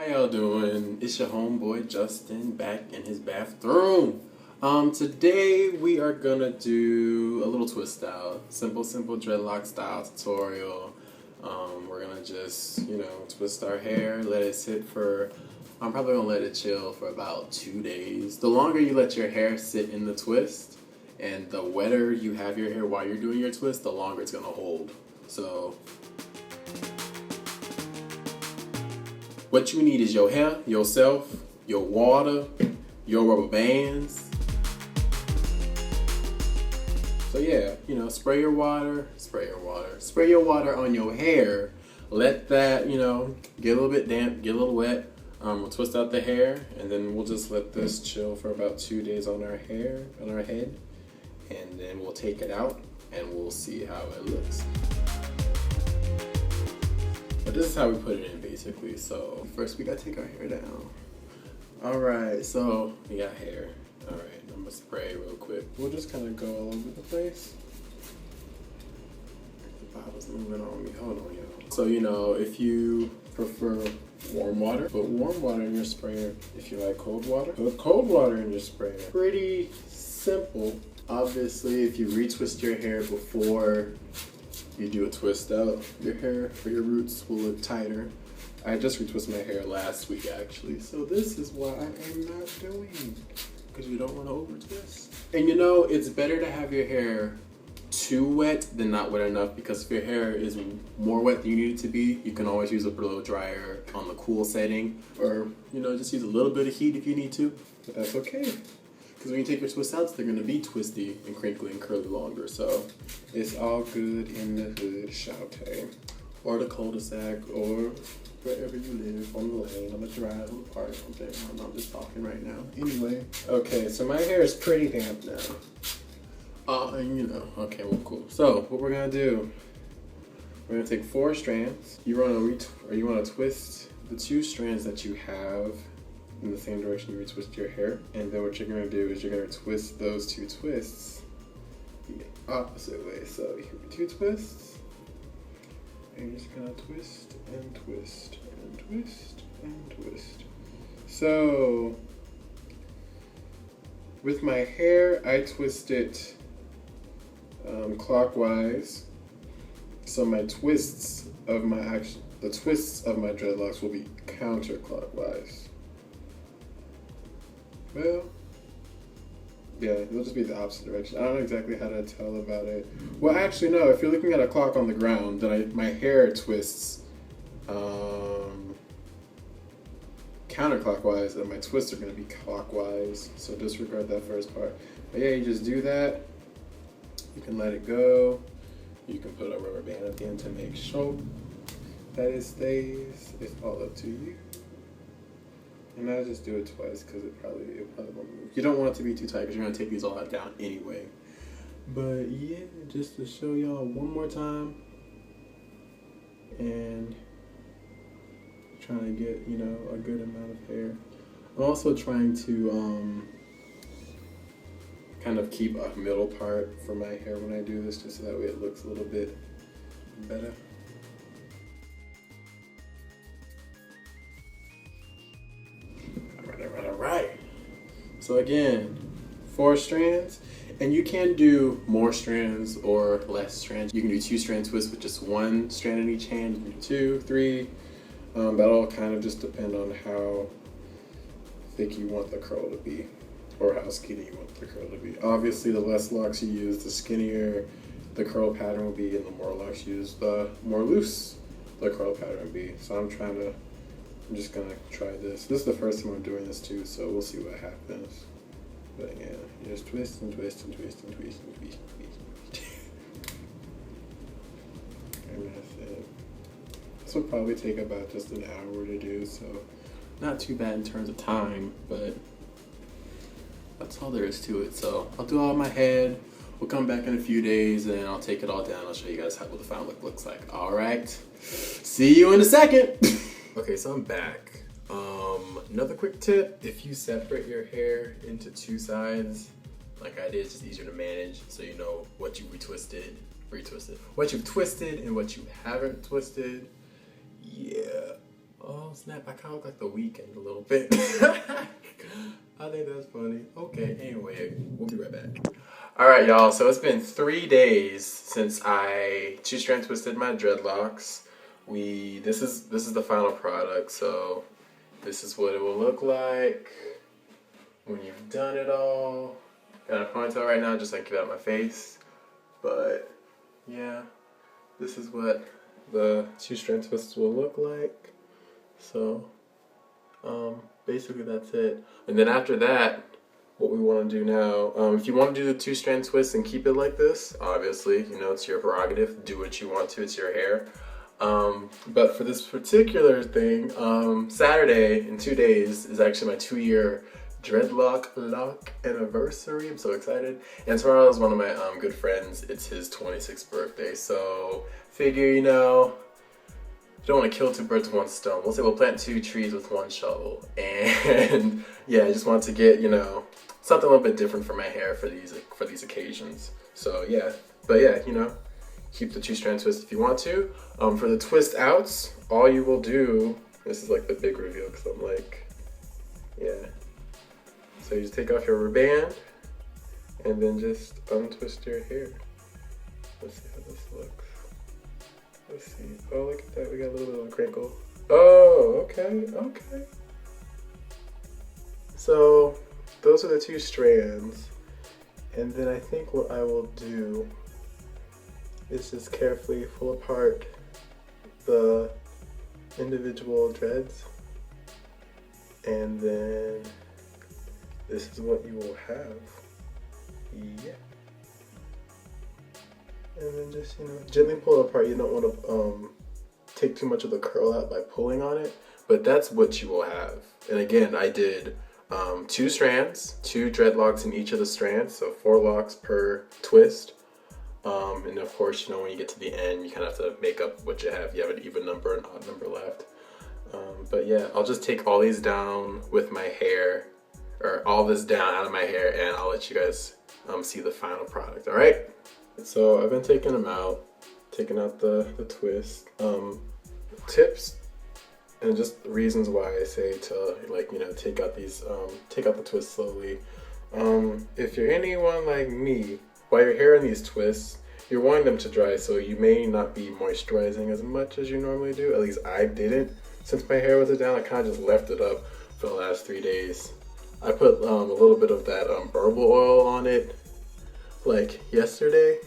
How y'all doing? It's your homeboy Justin back in his bathroom. Today we are gonna do a little twist style, simple dreadlock style tutorial. We're gonna just, twist our hair, let it sit for, I'm probably gonna let it chill for about 2 days. The longer you let your hair sit in the twist, and the wetter you have your hair while you're doing your twist, the longer it's gonna hold. So, what you need is your hair, yourself, your water, your rubber bands. So yeah, spray your water on your hair. Let that, get a little bit damp, get a little wet. We'll twist out the hair, and then we'll just let this chill for about 2 days on our hair, on our head. And then we'll take it out, and we'll see how it looks. But this is how we put it in, basically. So first we gotta take our hair down. All right, so we got hair. All right, I'm gonna spray real quick. We'll just kind of go all over the place. The bottle's moving on me. Hold on, y'all. So if you prefer warm water, put warm water in your sprayer. If you like cold water, put cold water in your sprayer. Pretty simple. Obviously, if you retwist your hair before you do a twist out, your hair for your roots will look tighter. I just retwisted my hair last week actually, so this is what I am not doing, because you don't want to over twist. And it's better to have your hair too wet than not wet enough, because if your hair is more wet than you need it to be, you can always use a blow dryer on the cool setting, or just use a little bit of heat if you need to, but that's okay. Because when you take your twist outs, they're going to be twisty and crinkly and curly longer. So it's all good in the hood, shout-ay. Or the cul-de-sac, or wherever you live, on the lane, on the drive, on the park, something. I'm just talking right now. Anyway, okay, so my hair is pretty damp now. Okay, well, cool. So what we're going to do, we're going to take 4 strands. You want to twist the 2 strands that you have in the same direction you retwist your hair, and then what you're going to do is you're going to twist those 2 twists the opposite way. So you have 2 twists, and you're just going to twist and twist and twist and twist. So with my hair, I twist it clockwise, so my twists of the twists of my dreadlocks will be counterclockwise. Well, yeah, it'll just be the opposite direction. I don't know exactly how to tell about it. Well, actually, no. If you're looking at a clock on the ground, then my hair twists counterclockwise, and my twists are going to be clockwise. So disregard that first part. But yeah, you just do that. You can let it go. You can put a rubber band at the end to make sure that it stays. It's all up to you. And I just do it twice because it probably won't move. You don't want it to be too tight because you're going to take these all down anyway. But yeah, just to show y'all one more time. And trying to get, a good amount of hair. I'm also trying to kind of keep a middle part for my hair when I do this, just so that way it looks a little bit better. Alright. So again, 4 strands, and you can do more strands or less strands. You can do 2 strand twists with just 1 strand in each hand. You can do 2, 3. That'll kind of just depend on how thick you want the curl to be, or how skinny you want the curl to be. Obviously, the less locks you use, the skinnier the curl pattern will be, and the more locks you use, the more loose the curl pattern will be. So I'm just gonna try this. This is the first time I'm doing this too, so we'll see what happens. But yeah, you just twist and twist and twist and twist and twist and twist. And that's it. This will probably take about just an hour to do, so not too bad in terms of time, but that's all there is to it. So I'll do all my head. We'll come back in a few days and I'll take it all down. I'll show you guys what the final look looks like. All right. See you in a second. Okay, so I'm back. Another quick tip, if you separate your hair into 2 sides, like I did, it's just easier to manage, so you know what you retwisted, what you've twisted and what you haven't twisted. Yeah, Oh snap, I kind of look like The Weeknd a little bit. I think that's funny. Okay, anyway, we'll be right back. Alright y'all, so it's been 3 days since I two-strand twisted my dreadlocks. This is the final product, so this is what it will look like when you've done it all. Got a ponytail right now, just like get out my face. But yeah, this is what the two-strand twists will look like. So basically that's it. And then after that, what we want to do now, if you want to do the two-strand twist and keep it like this, obviously, you know, it's your prerogative. Do what you want to, it's your hair. But for this particular thing, Saturday in 2 days is actually my 2-year dreadlock anniversary. I'm so excited. And tomorrow is one of my good friends. It's his 26th birthday. So figure, you know, you don't want to kill 2 birds with 1 stone. We'll say we'll plant 2 trees with 1 shovel. And yeah, I just want to get, you know, something a little bit different for my hair for these occasions. So yeah, but yeah, you know, keep the two-strand twist if you want to. For the twist outs, all you will do, this is like the big reveal because I'm like, yeah. So you just take off your rubber band and then just untwist your hair. Let's see how this looks. Let's see. Oh, look at that. We got a little bit of a crinkle. Oh, okay, okay. So those are the 2 strands. And then I think what I will do is just carefully pull apart the individual dreads. And then this is what you will have. Yeah. And then just, you know, gently pull it apart. You don't want to take too much of the curl out by pulling on it, but that's what you will have. And again, I did 2 strands, 2 dreadlocks in each of the strands, so 4 locks per twist. And of course, you know, when you get to the end, you kind of have to make up what you have. You have an even number and odd number left. But yeah, I'll just take all these down with my hair, or all this down out of my hair, and I'll let you guys see the final product, all right? So I've been taking them out, taking out the twist. Tips and just reasons why I say to, like, you know, take out the twist slowly. If you're anyone like me, while you're here in these twists, you're wanting them to dry, so you may not be moisturizing as much as you normally do. At least I didn't. Since my hair was down, I kind of just left it up for the last 3 days. I put a little bit of that herbal oil on it, like yesterday.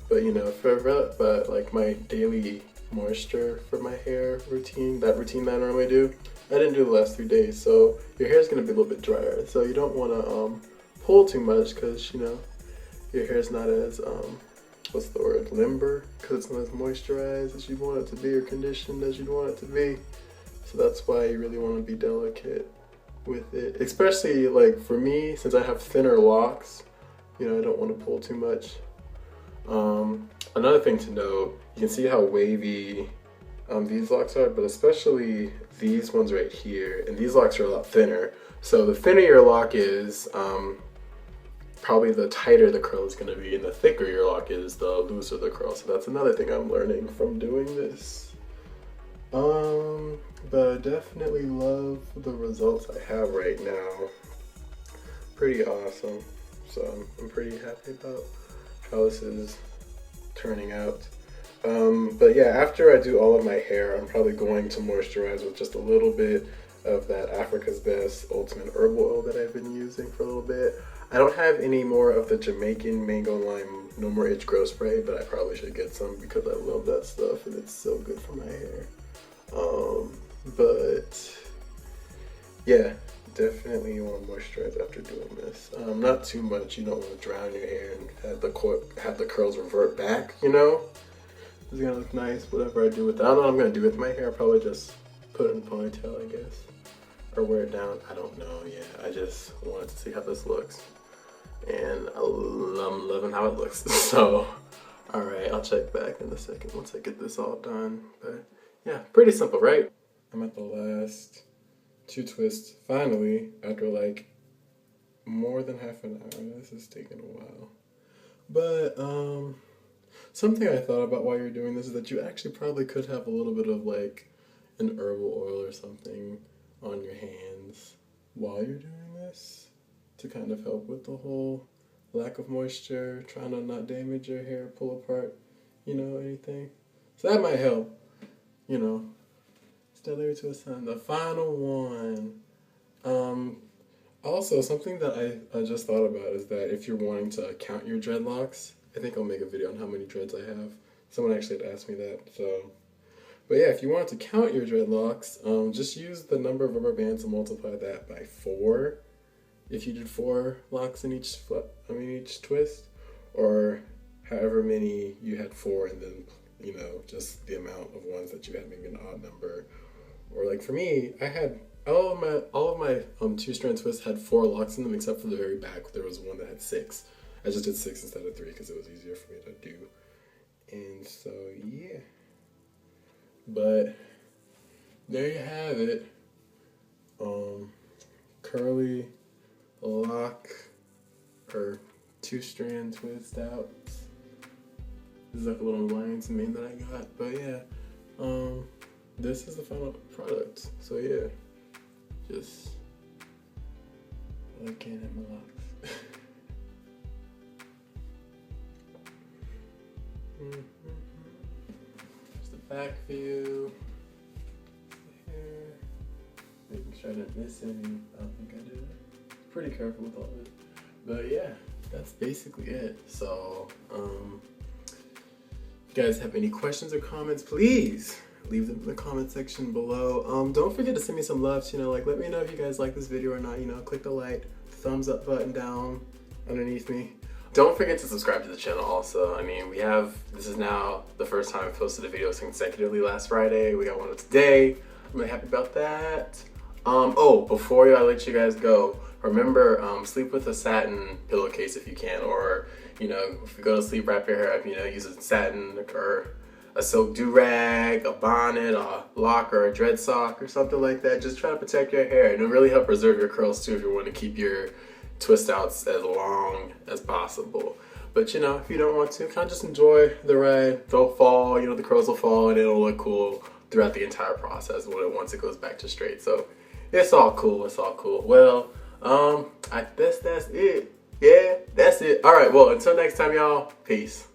But you know, but like my daily moisture for my hair routine, that routine that I normally do, I didn't do the last 3 days. So your hair is gonna be a little bit drier. So you don't want to pull too much, because you know your hair is not as what's the word, limber, because it's not as moisturized as you want it to be, or conditioned as you'd want it to be. So that's why you really want to be delicate with it, especially like for me, since I have thinner locks. You know, I don't want to pull too much. Another thing to note, you can see how wavy these locks are, but especially these ones right here, and these locks are a lot thinner. So the thinner your lock is, probably the tighter the curl is going to be, and the thicker your lock is, the looser the curl. So that's another thing I'm learning from doing this. But I definitely love the results I have right now. Pretty awesome. So I'm pretty happy about how this is turning out. But yeah, after I do all of my hair, I'm probably going to moisturize with just a little bit of that Africa's Best Ultimate Herbal Oil that I've been using for a little bit. I don't have any more of the Jamaican Mango Lime No More Itch Grow Spray, but I probably should get some because I love that stuff and it's so good for my hair. But yeah, definitely you want to moisturize after doing this. Not too much. You don't want to drown your hair and have the curls revert back, you know? It's gonna look nice, whatever I do with it. I don't know what I'm gonna do with my hair. I'll probably just put it in a ponytail, I guess. Or wear it down. I don't know. Yeah, I just wanted to see how this looks. And I'm loving how it looks. So, alright, I'll check back in a second once I get this all done. But yeah, pretty simple, right? I'm at the last 2 twists, finally, after like more than half an hour. This is taking a while. But, something I thought about while you're doing this is that you actually probably could have a little bit of like, an herbal oil or something on your hands while you're doing this to kind of help with the whole lack of moisture, trying to not damage your hair, pull apart, you know, anything. So that might help, you know. Still there to a sign. The final one. Also, something that I just thought about is that if you're wanting to count your dreadlocks, I think I'll make a video on how many dreads I have. Someone actually had asked me that, so. But yeah, if you want to count your dreadlocks, just use the number of rubber bands and multiply that by 4. If you did 4 locks in each each twist, or however many you had 4, and then, you know, just the amount of ones that you had, maybe an odd number. Or like for me, I had all of my 2-strand twists had 4 locks in them, except for the very back. There was one that had 6. I just did 6 instead of 3 because it was easier for me to do. And so yeah. But there you have it. Curly lock or 2-strand twist out. This is like a little line to me that I got. But yeah, this is the final product. So yeah, just looking at my locks. There's the back view. Here. Making sure I didn't miss any. I don't think I did. Pretty careful with all of it. But yeah, that's basically it. So, if you guys have any questions or comments, please leave them in the comment section below. Don't forget to send me some loves, you know, like let me know if you guys like this video or not, you know, click the like, thumbs up button down underneath me. Don't forget to subscribe to the channel also. I mean, this is now the first time I've posted a video consecutively last Friday. We got one today. I'm really happy about that. Oh, before I let you guys go, remember, sleep with a satin pillowcase if you can, or, you know, if you go to sleep, wrap your hair up, you know, use a satin or a silk do-rag, a bonnet, a lock, or a dread sock, or something like that. Just try to protect your hair, and it'll really help preserve your curls too if you want to keep your twist outs as long as possible. But you know, if you don't want to, kind of just enjoy the ride. They'll fall, you know, the curls will fall, and it'll look cool throughout the entire process once it goes back to straight. So it's all cool, it's all cool. Well, I guess that's it. Yeah, that's it. All right, well, until next time, y'all, peace.